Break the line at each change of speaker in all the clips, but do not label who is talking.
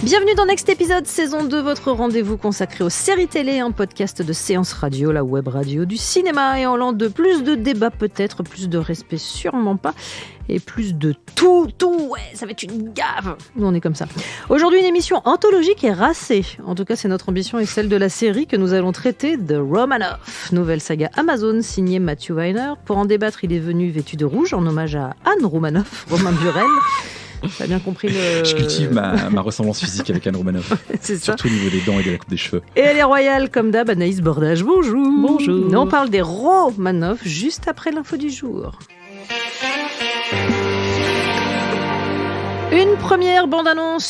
Bienvenue dans Next Épisode, saison 2, votre rendez-vous consacré aux séries télé, un podcast de Séance Radio, la web radio du cinéma. Et en l'an de plus de débats peut-être, plus de respect sûrement pas, et plus de tout, ouais, ça va être une gaffe. Nous on est comme ça. Aujourd'hui une émission anthologique et racée. En tout cas c'est notre ambition et celle de la série que nous allons traiter, The Romanoff, nouvelle saga Amazon signée Matthew Weiner. Pour en débattre, il est venu vêtu de rouge en hommage à Anne Romanoff, Romain Burel. T'as bien compris le...
Je cultive ma ressemblance physique avec Anne Romanoff.
C'est ça.
Surtout au niveau des dents et de la coupe des cheveux.
Et elle est royale, comme d'hab, Anaïs Bordage. Bonjour.
Bonjour.
On parle des Romanoff juste après l'info du jour. Une première bande-annonce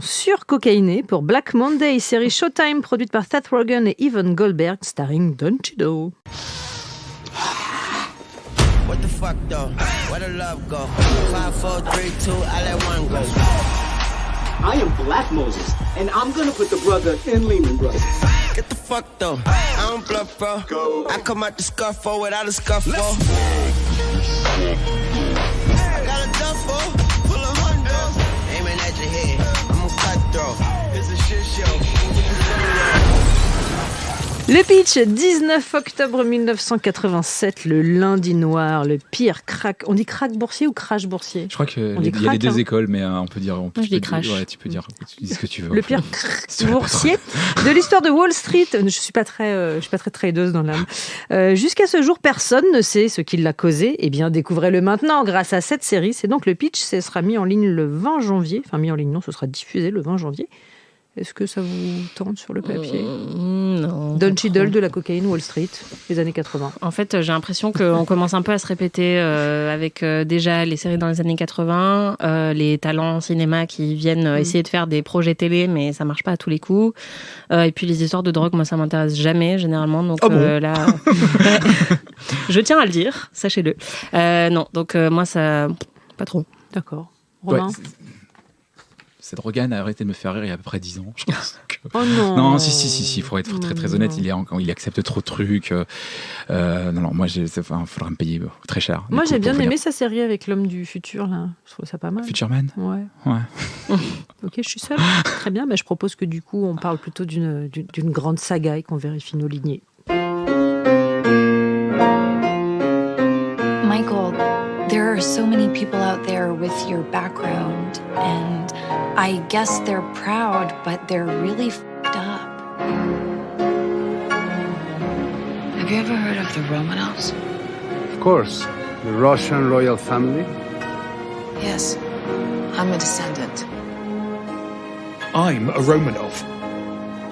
surcocaïnée pour Black Monday, série Showtime produite par Seth Rogen et Evan Goldberg, starring Don Cheadle.
What the fuck though? Where the love go? 5, 4, 3, 2, I let one go.
I am Black Moses, and I'm gonna put the brother in Lehman Brothers.
Get the fuck though. I don't bluff, bro. Go. I come out the scuffle without a scuffle. I got a duffel full of hundreds. Aiming at your head. I'm a cutthroat. It's a shit show.
Le pitch, 19 octobre 1987, le lundi noir, le pire crack. On dit crack boursier ou crash boursier ?
Je crois qu'il y a
crack,
les deux écoles, mais on peut dire...
Moi, je dis crash.
Ouais, tu peux dire ce que tu veux.
Le pire boursier de l'histoire de Wall Street. Je suis pas très tradeuse dans l'âme. Jusqu'à ce jour, personne ne sait ce qui l'a causé. Eh bien, découvrez-le maintenant grâce à cette série. C'est donc le pitch. Ce sera mis en ligne le 20 janvier. Enfin, mis en ligne, non, ce sera diffusé le 20 janvier. Est-ce que ça vous tente sur le papier ?
Non.
Don Cheadle de la cocaïne Wall Street, les années 80.
En fait, j'ai l'impression qu'on commence un peu à se répéter avec déjà les séries dans les années 80, les talents en cinéma qui viennent essayer de faire des projets télé, mais ça marche pas à tous les coups. Et puis les histoires de drogue, moi, ça m'intéresse jamais, généralement. Donc là, je tiens à le dire, sachez-le. Non, donc moi, ça... Pas trop.
D'accord. Romain ?
Ouais, Seth Rogen a arrêté de me faire rire il y a à peu près 10 ans, je pense.
Oh non.
Non, si, il faut être très très honnête, il accepte trop de trucs. Non, moi, il faudra me payer très cher.
Moi, j'ai bien aimé sa série avec l'homme du futur, là. Je trouve ça pas mal.
Futureman ?
Ouais. Ok, je suis seule. Très bien, je propose que du coup, on parle plutôt d'une grande saga et qu'on vérifie nos lignées.
Michael, there are so many people out there with your background, and I guess they're proud, but they're really f***ed up.
Have you ever heard of the Romanovs?
Of course, the Russian royal family.
Yes, I'm a descendant.
I'm a Romanov,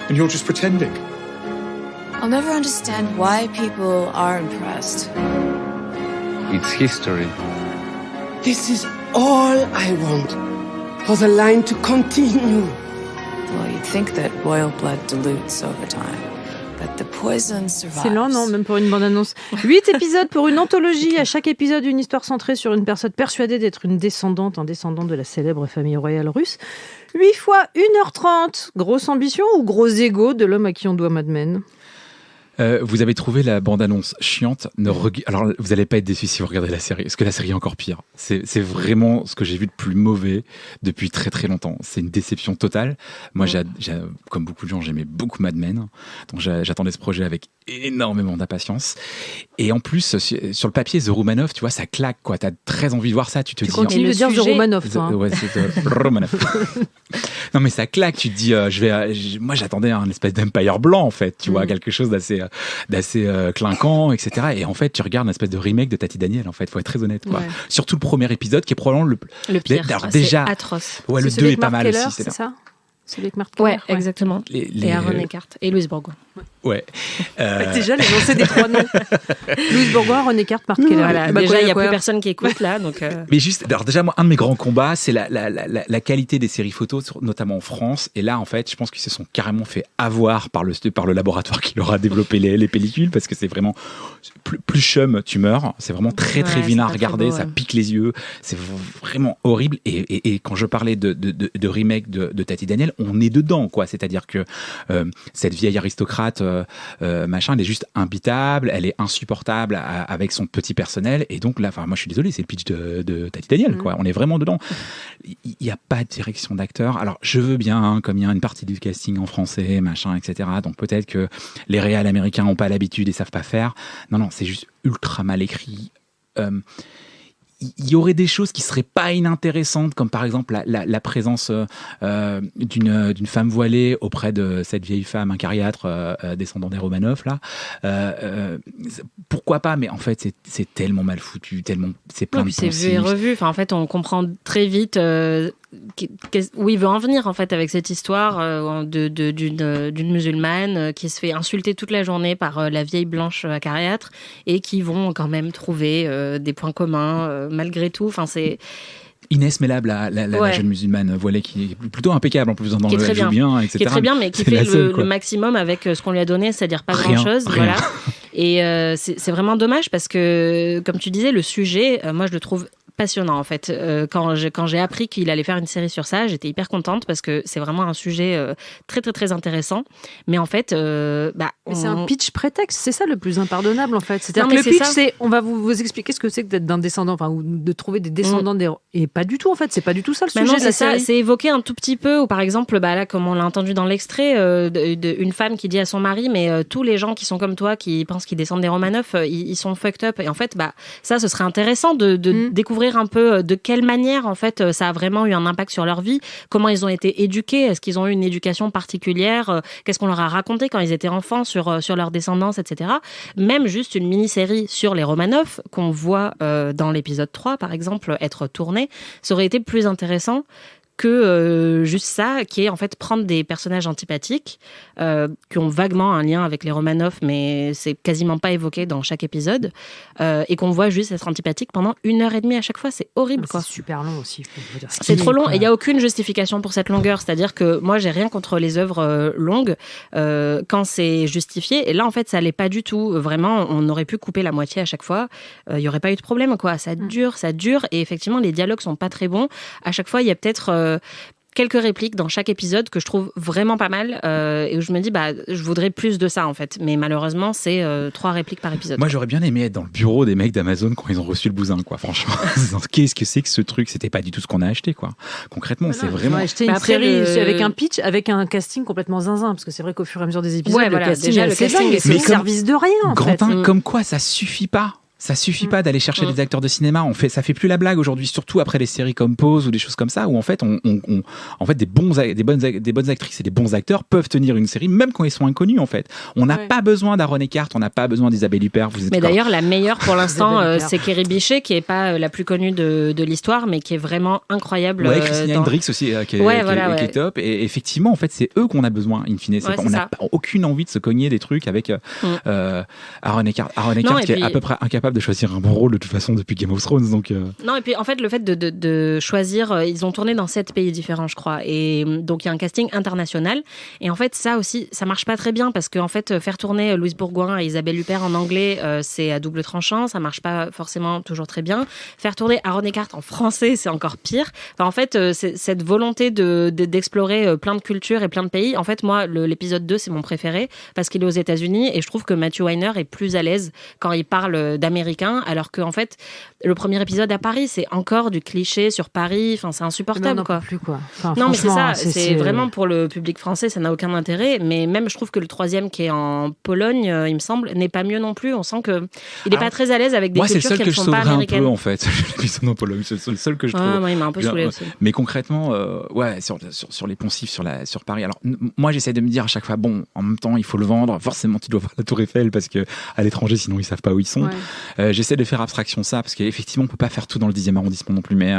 and you're just pretending.
I'll never understand why people are impressed.
It's history.
This is all I want. For the line to continue.
Well, you'd think that royal blood dilutes over time, but the poison survives.
C'est lent, non ? Même pour une bande-annonce. 8 épisodes pour une anthologie. À chaque épisode, une histoire centrée sur une personne persuadée d'être un descendant de la célèbre famille royale russe. 8 fois 1h30. Grosse ambition ou gros ego de l'homme à qui on doit Mad Men ?
Vous avez trouvé la bande-annonce chiante. Alors, vous n'allez pas être déçus si vous regardez la série, parce que la série est encore pire. C'est vraiment ce que j'ai vu de plus mauvais depuis très très longtemps. C'est une déception totale. Moi, comme beaucoup de gens, j'aimais beaucoup Mad Men. Donc, j'attendais ce projet avec énormément d'impatience. Et en plus, sur le papier, The Romanov, tu vois, ça claque, quoi. T'as très envie de voir ça. Tu
continues de dire The Romanov, toi.
Ouais, c'est Romanov. Non, mais ça claque. Tu te dis, moi, j'attendais un espèce d'Empire blanc, en fait. Tu vois, quelque chose d'assez clinquant, etc. Et en fait, tu regardes une espèce de remake de Tati Daniel, en fait. Faut être très honnête, quoi. Ouais. Surtout le premier épisode, qui est probablement le
pire.
Alors, déjà,
c'est atroce.
Ouais, le 2 est pas mal
Keller,
aussi.
C'est ça ? C'est avec Mark Keller.
Ouais, exactement. Et Aaron Eckhart. Et Louise Bourgoin.
Ouais.
Déjà, les lancés des 3 noms. Louise Bourgoin, Aaron Eckhart, Mark Keller.
Voilà, déjà, il n'y a plus personne qui écoute là. Donc
Mais juste, alors déjà, moi, un de mes grands combats, c'est la qualité des séries photos, notamment en France. Et là, en fait, je pense qu'ils se sont carrément fait avoir par le laboratoire qui leur a développé les pellicules, parce que c'est vraiment plus chum, tu meurs. C'est vraiment très très vilain à regarder, ça pique les yeux. C'est vraiment horrible. Et quand je parlais de remake de Tati Daniel, on est dedans, quoi. C'est-à-dire que cette vieille aristocrate bureaucrate, machin, elle est juste imbitable, elle est insupportable avec son petit personnel. Et donc là, moi je suis désolé, c'est le pitch de Tati Daniel, quoi. On est vraiment dedans. Il n'y a pas de direction d'acteur. Alors je veux bien, hein, comme il y a une partie du casting en français, machin, etc. Donc peut-être que les réals américains n'ont pas l'habitude et savent pas faire. Non, c'est juste ultra mal écrit. Il y aurait des choses qui seraient pas inintéressantes, comme par exemple la présence d'une femme voilée auprès de cette vieille femme incariâtre descendant des Romanov là. Pourquoi pas, mais en fait c'est tellement mal foutu, tellement c'est plein de
c'est vu et revu. Enfin, en fait, on comprend très vite où il veut en venir en fait avec cette histoire d'une musulmane qui se fait insulter toute la journée par la vieille blanche acariâtre et qui vont quand même trouver des points communs malgré tout. Enfin, c'est
Inès Mellab, la jeune musulmane voilée qui est plutôt impeccable en plus dans le joue bien, etc.
Qui est très bien, mais qui fait le maximum avec ce qu'on lui a donné, c'est-à-dire pas grand-chose. Voilà. Et c'est vraiment dommage parce que, comme tu disais, le sujet, moi je le trouve passionnant en fait. Quand j'ai appris qu'il allait faire une série sur ça, j'étais hyper contente parce que c'est vraiment un sujet très très très intéressant. Mais en fait,
mais c'est un pitch prétexte, c'est ça le plus impardonnable en fait. C'est-à-dire que le pitch, c'est on va vous expliquer ce que c'est que d'être d'un descendant, enfin ou de trouver des descendants des et pas du tout en fait. C'est pas du tout ça le sujet.
Non,
de la série.
C'est évoqué un tout petit peu. Ou par exemple, là comme on l'a entendu dans l'extrait, une femme qui dit à son mari, mais tous les gens qui sont comme toi, qui pensent qu'ils descendent des Romanov, ils sont fucked up. Et en fait, ça, ce serait intéressant de découvrir un peu de quelle manière en fait ça a vraiment eu un impact sur leur vie, comment ils ont été éduqués, est-ce qu'ils ont eu une éducation particulière, qu'est-ce qu'on leur a raconté quand ils étaient enfants sur leur descendance, etc. Même juste une mini-série sur les Romanov qu'on voit dans l'épisode 3 par exemple être tournée, ça aurait été plus intéressant que juste ça, qui est en fait prendre des personnages antipathiques qui ont vaguement un lien avec les Romanov, mais c'est quasiment pas évoqué dans chaque épisode, et qu'on voit juste être antipathique pendant 1h30 à chaque fois. C'est horrible, quoi.
C'est super long aussi. Faut dire
c'est trop long, et il n'y a aucune justification pour cette longueur. C'est-à-dire que moi, j'ai rien contre les œuvres longues quand c'est justifié. Et là, en fait, ça l'est pas du tout. Vraiment, on aurait pu couper la moitié à chaque fois. Il y aurait pas eu de problème, quoi. Ça dure. Et effectivement, les dialogues sont pas très bons. À chaque fois, il y a peut-être quelques répliques dans chaque épisode que je trouve vraiment pas mal et où je me dis je voudrais plus de ça en fait, mais malheureusement c'est 3 répliques par épisode.
Moi j'aurais bien aimé être dans le bureau des mecs d'Amazon quand ils ont reçu le bousin, quoi. Franchement, qu'est-ce que c'est que ce truc? C'était pas du tout ce qu'on a acheté, quoi. Concrètement, c'est vraiment
acheté une série avec un pitch, avec un casting complètement zinzin, parce que c'est vrai qu'au fur et à mesure des épisodes, le casting c'est le service de rien en
Grantin,
fait.
comme quoi ça suffit pas. Ça suffit pas d'aller chercher des acteurs de cinéma. Ça fait plus la blague aujourd'hui, surtout après les séries comme Pose ou des choses comme ça, où en fait, en fait, des bonnes actrices et des bons acteurs peuvent tenir une série, même quand ils sont inconnus. En fait, on n'a pas besoin d'Aaron Eckhart, on n'a pas besoin d'Isabelle Huppert.
Mais d'ailleurs, la meilleure pour l'instant, c'est Kerry Bichet, qui est pas la plus connue de l'histoire, mais qui est vraiment incroyable.
Ouais, Christina Hendricks aussi, qui est top. Et effectivement, en fait, c'est eux qu'on a besoin. In fine, on n'a aucune envie de se cogner des trucs avec Aaron Eckhart. Qui est à peu près incapable de choisir un bon rôle de toute façon depuis Game of Thrones, donc
non, et puis en fait le fait de choisir, ils ont tourné dans 7 pays différents je crois, et donc il y a un casting international, et en fait ça aussi ça marche pas très bien parce que en fait faire tourner Louise Bourgoin et Isabelle Huppert en anglais c'est à double tranchant, ça marche pas forcément toujours très bien. Faire tourner Aaron Eckhart en français c'est encore pire. Enfin, en fait c'est cette volonté d'explorer plein de cultures et plein de pays. En fait moi l'épisode 2 c'est mon préféré parce qu'il est aux États-Unis et je trouve que Matthew Weiner est plus à l'aise quand il parle d'américain, alors que en fait le premier épisode à Paris c'est encore du cliché sur Paris, enfin c'est insupportable, quoi.
Plus, quoi. Enfin,
non mais c'est ça, c'est vraiment pour le public français ça n'a aucun intérêt, mais même je trouve que le troisième qui est en Pologne il me semble n'est pas mieux non plus. On sent que il est pas très à l'aise avec des cultures qui ne sont pas américaines.
Moi c'est le seul que je sauverais un peu en fait, l'épisode en Pologne, c'est le seul que je trouve.
Moi il m'a un peu saoulé aussi.
Mais concrètement sur les poncifs sur Paris, alors moi j'essaie de me dire à chaque fois bon, en même temps il faut le vendre, forcément tu dois voir la Tour Eiffel parce que à l'étranger sinon ils savent pas où ils sont. J'essaie de faire abstraction de ça parce qu'effectivement on peut pas faire tout dans le 10e arrondissement non plus, mais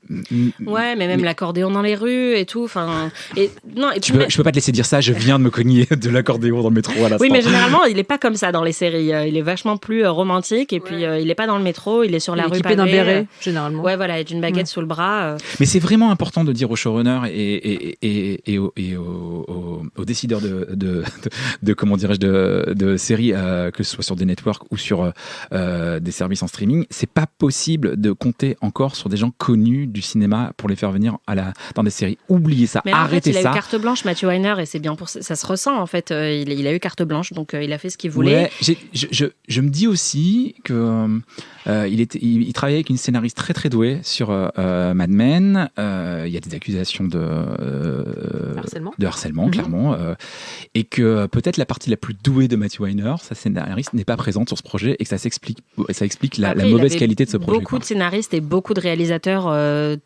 mais même l'accordéon dans les rues et tout, enfin
je peux pas te laisser dire ça, je viens de me cogner de l'accordéon dans le métro à l'instant.
Oui mais généralement il est pas comme ça dans les séries, il est vachement plus romantique et puis il est pas dans le métro, il est sur la rue
équipé d'un béret généralement.
Ouais voilà, et d'une baguette sous le bras.
Mais c'est vraiment important de dire aux showrunners et aux décideurs de comment dirais-je de séries, que ce soit sur des networks ou sur des services en streaming, c'est pas possible de compter encore sur des gens connus du cinéma pour les faire venir dans des séries. Oubliez ça,
mais
arrêtez
il a
ça.
eu carte blanche, Matthew Weiner, et c'est bien pour ça se ressent en fait. Il a eu carte blanche, donc il a fait ce qu'il voulait.
Ouais, je me dis aussi que il travaillait avec une scénariste très très douée sur Mad Men. Il y a des accusations de harcèlement, clairement, et que peut-être la partie la plus douée de Matthew Weiner, sa scénariste, n'est pas présente sur ce projet et que ça explique la mauvaise qualité de ce projet.
Beaucoup de scénaristes et beaucoup de réalisateurs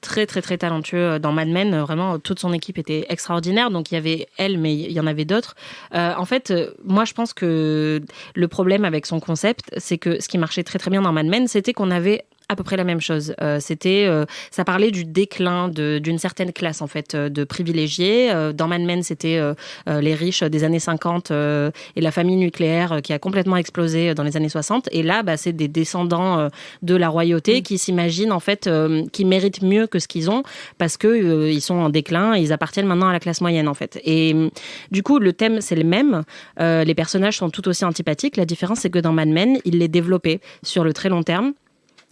très très très talentueux dans Mad Men. Vraiment, toute son équipe était extraordinaire. Donc il y avait elle, mais il y en avait d'autres. En fait, moi je pense que le problème avec son concept, c'est que ce qui marchait très très bien dans Mad Men, c'était qu'on avait à peu près la même chose. Ça parlait du déclin d'une certaine classe en fait, de privilégiés. Dans Mad Men, c'était les riches des années 50 et la famille nucléaire qui a complètement explosé dans les années 60. Et là, c'est des descendants de la royauté qui s'imaginent en fait qu'ils méritent mieux que ce qu'ils ont parce que ils sont en déclin et ils appartiennent maintenant à la classe moyenne en fait. Et du coup, le thème c'est le même. Les personnages sont tout aussi antipathiques. La différence c'est que dans Mad Men, ils les développaient sur le très long terme.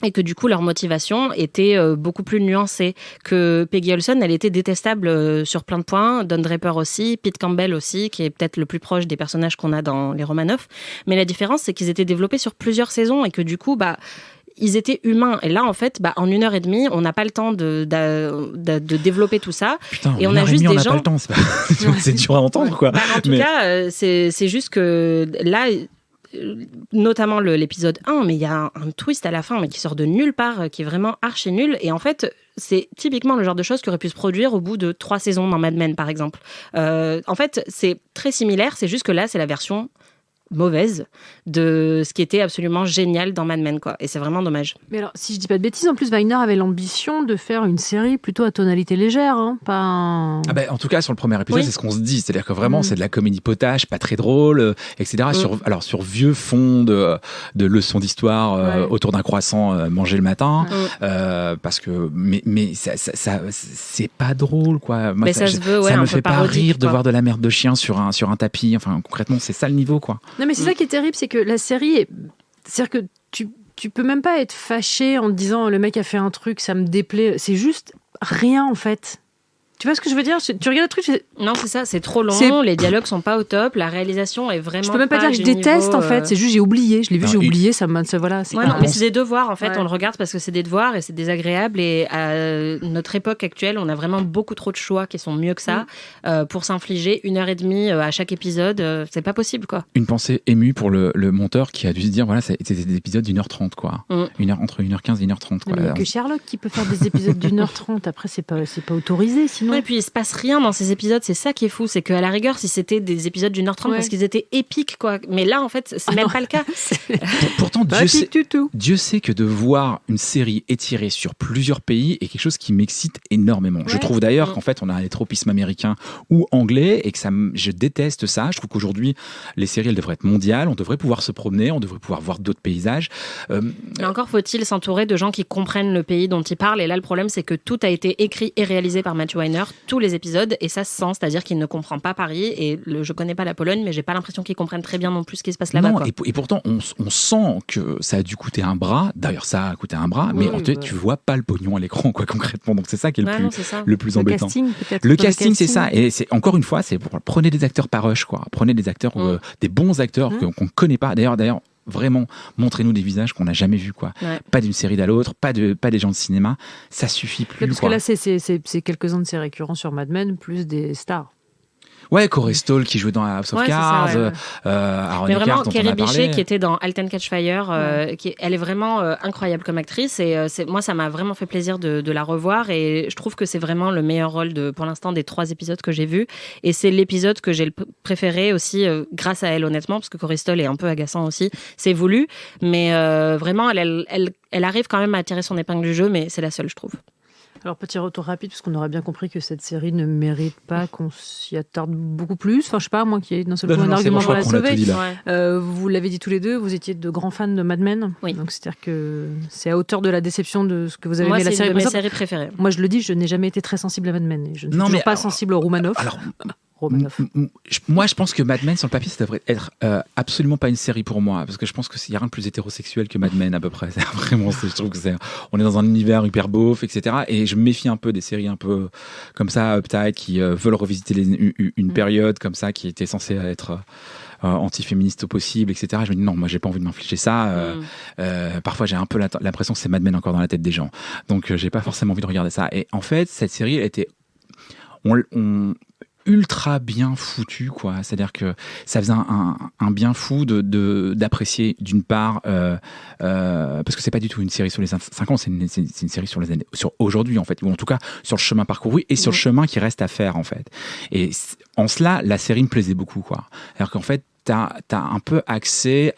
Et que du coup, leur motivation était beaucoup plus nuancée. Que Peggy Olson, elle était détestable sur plein de points. Don Draper aussi, Pete Campbell aussi, qui est peut-être le plus proche des personnages qu'on a dans les Romanoff. Mais la différence, c'est qu'ils étaient développés sur plusieurs saisons et que du coup, ils étaient humains. Et là, en fait, en 1h30, on n'a pas le temps de développer tout ça.
Putain,
et on a juste des gens.
Pas le temps, c'est dur à entendre, quoi.
En tout cas, c'est juste que là. Notamment l'épisode 1, mais il y a un twist à la fin mais qui sort de nulle part, qui est vraiment archi nul. Et en fait, c'est typiquement le genre de choses qui aurait pu se produire au bout de 3 saisons dans Mad Men, par exemple. En fait, c'est très similaire, c'est juste que là, c'est la version mauvaise de ce qui était absolument génial dans Mad Men, quoi. Et c'est vraiment dommage.
Mais alors, si je dis pas de bêtises, en plus, Weiner avait l'ambition de faire une série plutôt à tonalité légère, pas
en tout cas, sur le premier épisode, c'est ce qu'on se dit. C'est-à-dire que vraiment, c'est de la comédie potache, pas très drôle, etc. Sur vieux fond de leçons d'histoire autour d'un croissant mangé le matin. Parce que, mais ça c'est pas drôle, quoi. Moi,
ça
me fait pas rire de voir de la merde de chien sur un tapis. Enfin, concrètement, c'est ça le niveau, quoi.
Non, mais c'est ça qui est terrible, c'est que la série c'est-à-dire que tu peux même pas être fâché en te disant le mec a fait un truc, ça me déplaît. C'est juste rien, en fait. Tu vois ce que je veux dire ? Tu regardes le truc,
non, c'est ça, c'est trop long, les dialogues sont pas au top, la réalisation est vraiment.
Je peux même pas dire que je déteste en fait, c'est juste j'ai oublié, je l'ai vu, j'ai oublié, ça voilà.
C'est mais c'est des devoirs en fait, on le regarde parce que c'est des devoirs et c'est désagréable et à notre époque actuelle, on a vraiment beaucoup trop de choix qui sont mieux que ça pour s'infliger 1h30 à chaque épisode, c'est pas possible, quoi.
Une pensée émue pour le monteur qui a dû se dire voilà, c'était des épisodes d'1h30, quoi. Entre 1h15 et 1h30, quoi.
Mais que Sherlock qui peut faire des épisodes d'1h30, après c'est pas autorisé sinon.
Et puis il se passe rien dans ces épisodes, c'est ça qui est fou, c'est qu'à la rigueur, si c'était des épisodes d'1h30 parce qu'ils étaient épiques, quoi. Mais là, en fait, c'est même pas le cas.
Pourtant, Dieu sait que de voir une série étirée sur plusieurs pays est quelque chose qui m'excite énormément. Je trouve d'ailleurs qu'en fait, on a un tropisme américain ou anglais et que je déteste ça. Je trouve qu'aujourd'hui, les séries, elles devraient être mondiales. On devrait pouvoir se promener, on devrait pouvoir voir d'autres paysages.
Mais encore faut-il s'entourer de gens qui comprennent le pays dont ils parlent. Et là, le problème, c'est que tout a été écrit et réalisé par Matthew Weiner, tous les épisodes, et ça se sent, c'est-à-dire qu'il ne comprend pas Paris. Et je connais pas la Pologne, mais j'ai pas l'impression qu'ils comprennent très bien non plus ce qui se passe là-bas.
Non, et pourtant, on sent que ça a dû coûter un bras. D'ailleurs, ça a coûté un bras, mais tu vois pas le pognon à l'écran, quoi, concrètement. Donc c'est ça qui est le plus embêtant.
Casting, peut-être.
Le casting, c'est ça. Et c'est encore une fois, prenez des acteurs par rush, quoi. Prenez des acteurs, des bons acteurs qu'on connaît pas. D'ailleurs, vraiment, montrez-nous des visages qu'on n'a jamais vus, quoi. Pas d'une série à l'autre, pas des gens de cinéma. Ça suffit plus.
Parce que là, c'est quelques-uns de ces récurrents sur Mad Men, plus des stars.
Ouais, Corey Stoll qui jouait dans House of Cards, Aaron
mais vraiment,
Eckhart,
Kerry Bishé qui était dans Halt and Catch Fire, elle est vraiment incroyable comme actrice et moi ça m'a vraiment fait plaisir de la revoir et je trouve que c'est vraiment le meilleur rôle pour l'instant des 3 épisodes que j'ai vus et c'est l'épisode que j'ai le préféré aussi grâce à elle honnêtement parce que Corey Stoll est un peu agaçant aussi, c'est voulu mais vraiment elle arrive quand même à tirer son épingle du jeu mais c'est la seule je trouve.
Alors, petit retour rapide, parce qu'on aura bien compris que cette série ne mérite pas qu'on s'y attarde beaucoup plus. Enfin, je sais pas, moi qui ai d'un seul coup un argument pour la sauver. Vous l'avez dit tous les deux, vous étiez de grands fans de Mad Men.
Oui.
Donc, c'est-à-dire que c'est à hauteur de la déception de ce que vous avez aimé la série.
Moi, c'est une de mes séries préférées.
Moi, je le dis, je n'ai jamais été très sensible à Mad Men. Et je ne suis toujours pas sensible au Romanoff.
Alors,
Romanoff.
Moi, je pense que Mad Men, sur le papier, ça devrait être absolument pas une série pour moi, parce que je pense qu'il y a rien de plus hétérosexuel que Mad Men à peu près. Vraiment, je trouve que on est dans un univers hyper beauf, etc. Et je me méfie un peu des séries un peu comme ça, uptight, qui veulent revisiter une période comme ça qui était censée être anti-féministe au possible, etc. Je me dis non, moi j'ai pas envie de m'infliger ça. Parfois j'ai un peu l'impression que c'est Mad Men encore dans la tête des gens. Donc j'ai pas forcément envie de regarder ça. Et en fait, cette série, elle était ultra bien foutu, quoi. C'est-à-dire que ça faisait un bien fou d'apprécier d'une part parce que c'est pas du tout une série sur les 5 ans, c'est une série sur les années, sur aujourd'hui en fait, ou en tout cas sur le chemin parcouru et sur le chemin qui reste à faire en fait. Et en cela, la série me plaisait beaucoup, quoi. C'est-à-dire qu'en fait, t'as un peu accès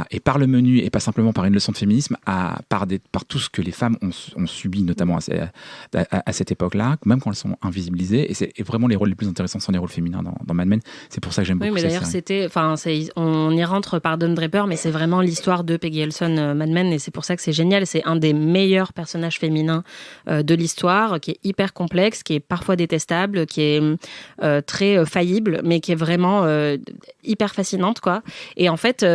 et par le menu, et pas simplement par une leçon de féminisme, par tout ce que les femmes ont subi, notamment à cette époque-là, même quand elles sont invisibilisées. Et vraiment, les rôles les plus intéressants sont les rôles féminins dans Mad Men. C'est pour ça que j'aime beaucoup cette série.
On y rentre par Don Draper, mais c'est vraiment l'histoire de Peggy Elson, Mad Men, et c'est pour ça que c'est génial. C'est un des meilleurs personnages féminins de l'histoire, qui est hyper complexe, qui est parfois détestable, qui est très faillible, mais qui est vraiment hyper fascinante, quoi. Et en fait,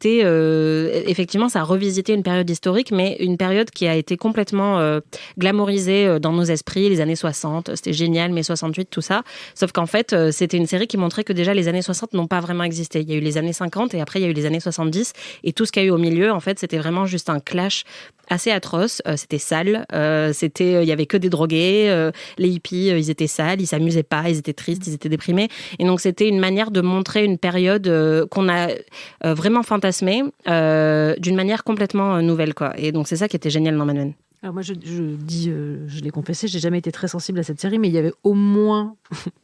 effectivement, ça a revisité une période historique, mais une période qui a été complètement glamourisée dans nos esprits, les années 60, c'était génial, mai 68, tout ça. Sauf qu'en fait, c'était une série qui montrait que déjà les années 60 n'ont pas vraiment existé. Il y a eu les années 50 et après il y a eu les années 70, et tout ce qu'il y a eu au milieu, en fait, c'était vraiment juste un clash assez atroce. C'était sale, il y avait que des drogués, les hippies, ils étaient sales, ils s'amusaient pas, ils étaient tristes, ils étaient déprimés. Et donc c'était une manière de montrer une période qu'on a vraiment fantasmée d'une manière complètement nouvelle, quoi. Et donc c'est ça qui était génial dans Mad Men.
Alors moi je l'ai confessé, j'ai jamais été très sensible à cette série, mais il y avait au moins,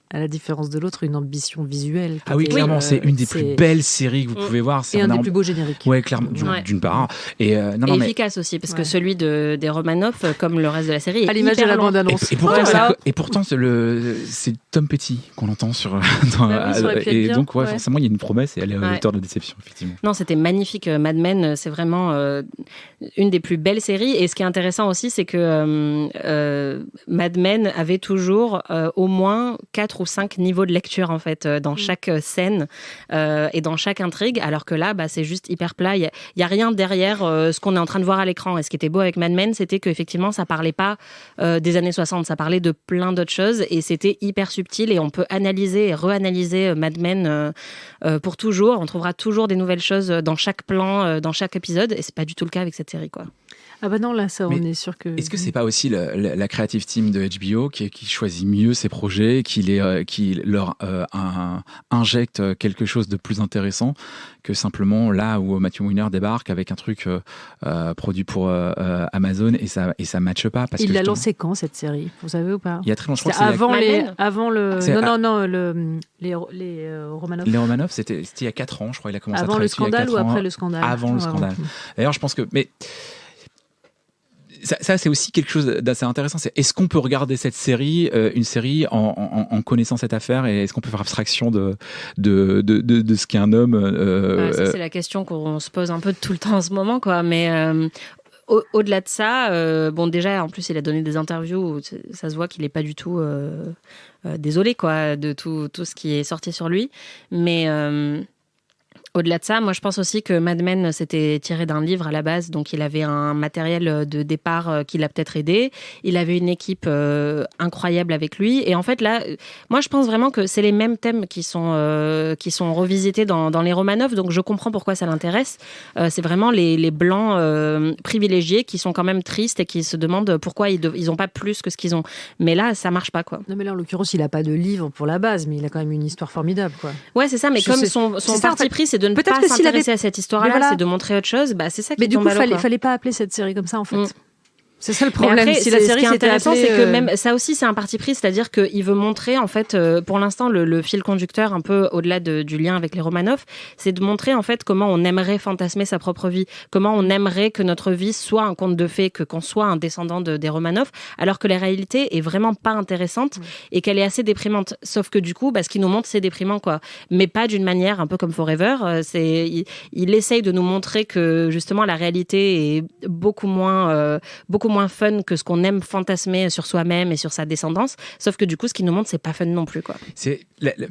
à la différence de l'autre, une ambition visuelle.
Ah oui, clairement, c'est une des plus belles séries que vous pouvez voir.
Et un des plus beaux génériques.
Ouais, clairement, d'une part. Et
efficace aussi, parce que celui des Romanoff, comme le reste de la série, est
à l'image de la bande-annonce.
Et pourtant, c'est Tom Petty qu'on entend sur. Et donc, forcément, il y a une promesse et elle est à hauteur de déception, effectivement.
Non, c'était magnifique. Mad Men, c'est vraiment une des plus belles séries. Et ce qui est intéressant aussi, c'est que Mad Men avait toujours au moins 4 ou 5 niveaux de lecture, en fait, dans chaque scène et dans chaque intrigue, alors que là, c'est juste hyper plat. Il y a rien derrière ce qu'on est en train de voir à l'écran. Et ce qui était beau avec Mad Men, c'était qu'effectivement, ça parlait pas des années 60, ça parlait de plein d'autres choses, et c'était hyper subtil, et on peut analyser et reanalyser Mad Men pour toujours. On trouvera toujours des nouvelles choses dans chaque plan, dans chaque épisode, et c'est pas du tout le cas avec cette série, quoi.
Ah bah non, là, ça, on est sûr que...
Est-ce que c'est pas aussi la creative team de HBO qui choisit mieux ses projets, qui leur injecte quelque chose de plus intéressant que simplement là où Matthew Weiner débarque avec un truc produit pour Amazon et ça matche pas, parce
il
que
l'a lancé quand, cette série, vous savez ou pas?
Il y a très longtemps.
Les Romanoff.
Les Romanoff, c'était il y a 4 ans, je crois. Il a commencé
avant le scandale ou après le scandale?
Avant le scandale. D'ailleurs, je pense que... Ça, c'est aussi quelque chose d'assez intéressant. Est-ce qu'on peut regarder cette série, une série, en connaissant cette affaire, et est-ce qu'on peut faire abstraction de ce qu'est un homme
Ça, c'est la question qu'on se pose un peu tout le temps en ce moment, quoi. Mais au-delà de ça, déjà, en plus, il a donné des interviews où ça se voit qu'il n'est pas du tout désolé, quoi, de tout ce qui est sorti sur lui. Mais... au-delà de ça, moi je pense aussi que Mad Men s'était tiré d'un livre à la base, donc il avait un matériel de départ qui l'a peut-être aidé. Il avait une équipe incroyable avec lui, et en fait là, moi je pense vraiment que c'est les mêmes thèmes qui sont revisités dans les Romanoff, donc je comprends pourquoi ça l'intéresse. C'est vraiment les blancs privilégiés qui sont quand même tristes et qui se demandent pourquoi ils ont pas plus que ce qu'ils ont. Mais là, ça marche pas, quoi.
Non, mais là en l'occurrence, il a pas de livre pour la base, mais il a quand même une histoire formidable, quoi.
Ouais, c'est ça, mais comme son parti pris, c'est de ne pas s'intéresser à cette histoire-là, c'est de montrer autre chose. C'est ça qui tombe à l'eau.
Mais du coup, fallait pas appeler cette série comme ça, en fait. C'est ça le problème.
Après,
si la série
ce qui est intéressant,
appelée,
c'est que même ça aussi, c'est un parti pris, c'est-à-dire qu'il veut montrer, en fait, pour l'instant, le fil conducteur, un peu au-delà du lien avec les Romanoff, c'est de montrer, en fait, comment on aimerait fantasmer sa propre vie, comment on aimerait que notre vie soit un conte de fées, qu'on soit un descendant des Romanoff, alors que la réalité est vraiment pas intéressante et qu'elle est assez déprimante. Sauf que du coup, ce qu'il nous montre, c'est déprimant, quoi. Mais pas d'une manière un peu comme Forever. Il essaye de nous montrer que, justement, la réalité est beaucoup moins beaucoup moins fun que ce qu'on aime fantasmer sur soi-même et sur sa descendance. Sauf que du coup, ce qu'il nous montre, c'est pas fun non plus, quoi.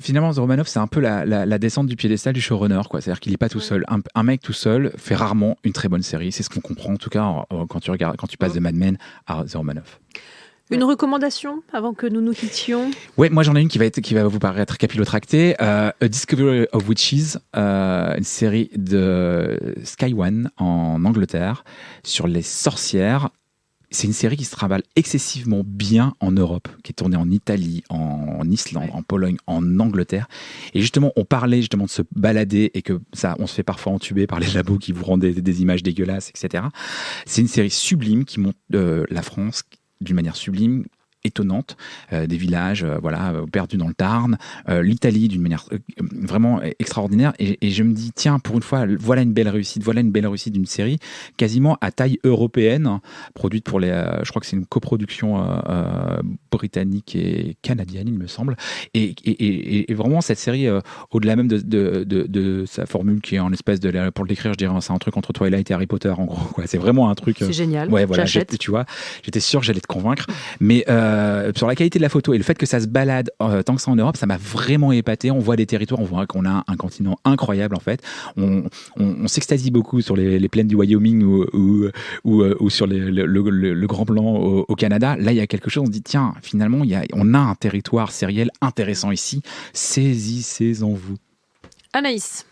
Finalement, Romanoff, c'est un peu la descente du piédestal du showrunner, quoi. C'est-à-dire qu'il est pas tout seul. Un mec tout seul fait rarement une très bonne série. C'est ce qu'on comprend, en tout cas, quand tu passes de Mad Men à The Romanoff.
Une recommandation avant que nous nous quittions?
Ouais, moi j'en ai une qui va vous paraître capillotractée. A Discovery of Witches, une série de Sky One en Angleterre sur les sorcières. C'est une série qui se trimballe excessivement bien en Europe, qui est tournée en Italie, en Islande, en Pologne, en Angleterre. Et justement, on parlait justement de se balader et que ça, on se fait parfois entuber par les labos qui vous rendent des images dégueulasses, etc. C'est une série sublime qui montre la France d'une manière sublime, étonnante, des villages perdus dans le Tarn, l'Italie d'une manière vraiment extraordinaire, et je me dis tiens, pour une fois, voilà une belle réussite d'une série quasiment à taille européenne, produite pour je crois que c'est une coproduction britannique et canadienne, il me semble, et vraiment cette série, au-delà même de sa formule qui est en espèce de, pour le décrire, je dirais c'est un truc entre Twilight et Harry Potter en gros, quoi. C'est vraiment un truc,
c'est génial,
ouais, voilà,
j'achète.
Tu vois, j'étais sûr que j'allais te convaincre, mais sur la qualité de la photo et le fait que ça se balade tant que ça en Europe, ça m'a vraiment épaté. On voit des territoires, on voit qu'on a un continent incroyable en fait. On s'extasie beaucoup sur les plaines du Wyoming ou sur le Grand Blanc au Canada. Là, il y a quelque chose, on se dit tiens, finalement, on a un territoire sériel intéressant ici. Saisissez-en-vous.
Anaïs.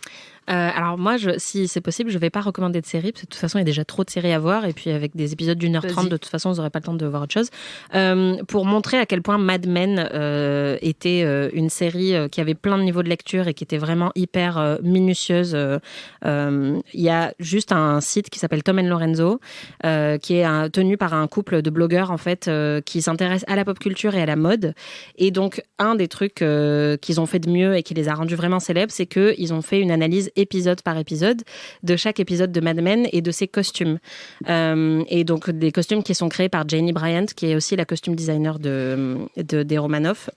Alors moi, si c'est possible, je vais pas recommander de série parce que de toute façon, il y a déjà trop de séries à voir, et puis avec des épisodes d'1h30, de toute façon, vous n'aurez pas le temps de voir autre chose. Pour montrer à quel point Mad Men était une série qui avait plein de niveaux de lecture et qui était vraiment hyper minutieuse, il y a juste un site qui s'appelle Tom & Lorenzo, qui est tenu par un couple de blogueurs en fait, qui s'intéressent à la pop culture et à la mode. Et donc, un des trucs qu'ils ont fait de mieux et qui les a rendus vraiment célèbres, c'est qu'ils ont fait une analyse épisode par épisode de chaque épisode de Mad Men et de ses costumes. Et donc des costumes qui sont créés par Janie Bryant, qui est aussi la costume designer des Romanoff.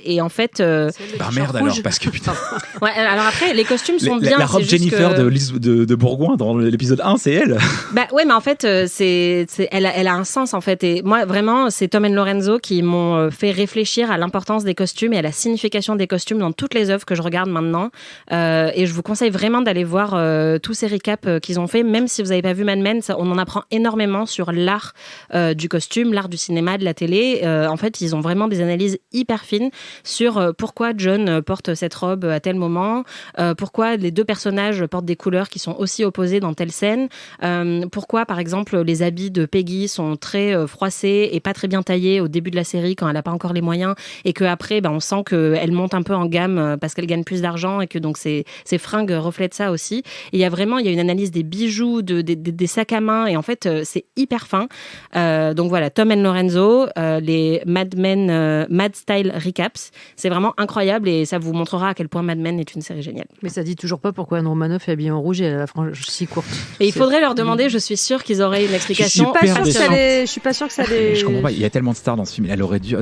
Et en fait...
Bah merde alors, parce que putain...
Ouais, alors après, les costumes sont bien.
La robe Jennifer de Bourgoin dans l'épisode 1, c'est elle.
Bah ouais, mais en fait, elle a un sens en fait. Et moi, vraiment, c'est Tom & Lorenzo qui m'ont fait réfléchir à l'importance des costumes et à la signification des costumes dans toutes les œuvres que je regarde maintenant. Et je vous conseille vraiment d'aller voir tous ces récaps qu'ils ont fait, même si vous n'avez pas vu Mad Men, on en apprend énormément sur l'art du costume, l'art du cinéma, de la télé. En fait, ils ont vraiment des analyses hyper fines sur pourquoi John porte cette robe à tel moment, pourquoi les deux personnages portent des couleurs qui sont aussi opposées dans telle scène, pourquoi, par exemple, les habits de Peggy sont très froissés et pas très bien taillés au début de la série quand elle n'a pas encore les moyens, et qu'après, on sent qu'elle monte un peu en gamme parce qu'elle gagne plus d'argent, et que donc ses fringues reflètent ça aussi. Et il y a une analyse des bijoux, des sacs à main, et en fait, c'est hyper fin. Donc voilà, Tom & Lorenzo, les Mad Men, Mad Style Recaps, c'est vraiment incroyable, et ça vous montrera à quel point Mad Men est une série géniale.
Mais ça dit toujours pas pourquoi Anne Romanoff est habillée en rouge et elle a la frange si courte.
Et il faudrait leur demander, je suis sûre qu'ils auraient une explication.
Je suis pas sûre que ça allait...
Je comprends pas, il y a tellement de stars dans ce film,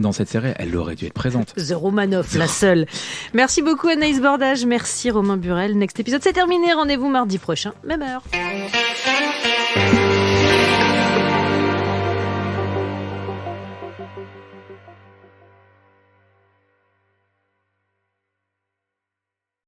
dans cette série, elle aurait dû être présente.
The Romanoff, la seule. Merci beaucoup Anaïs Bordage, merci Romain Burel. Next épisode, c'est terminé, rendez-vous mardi prochain, même heure.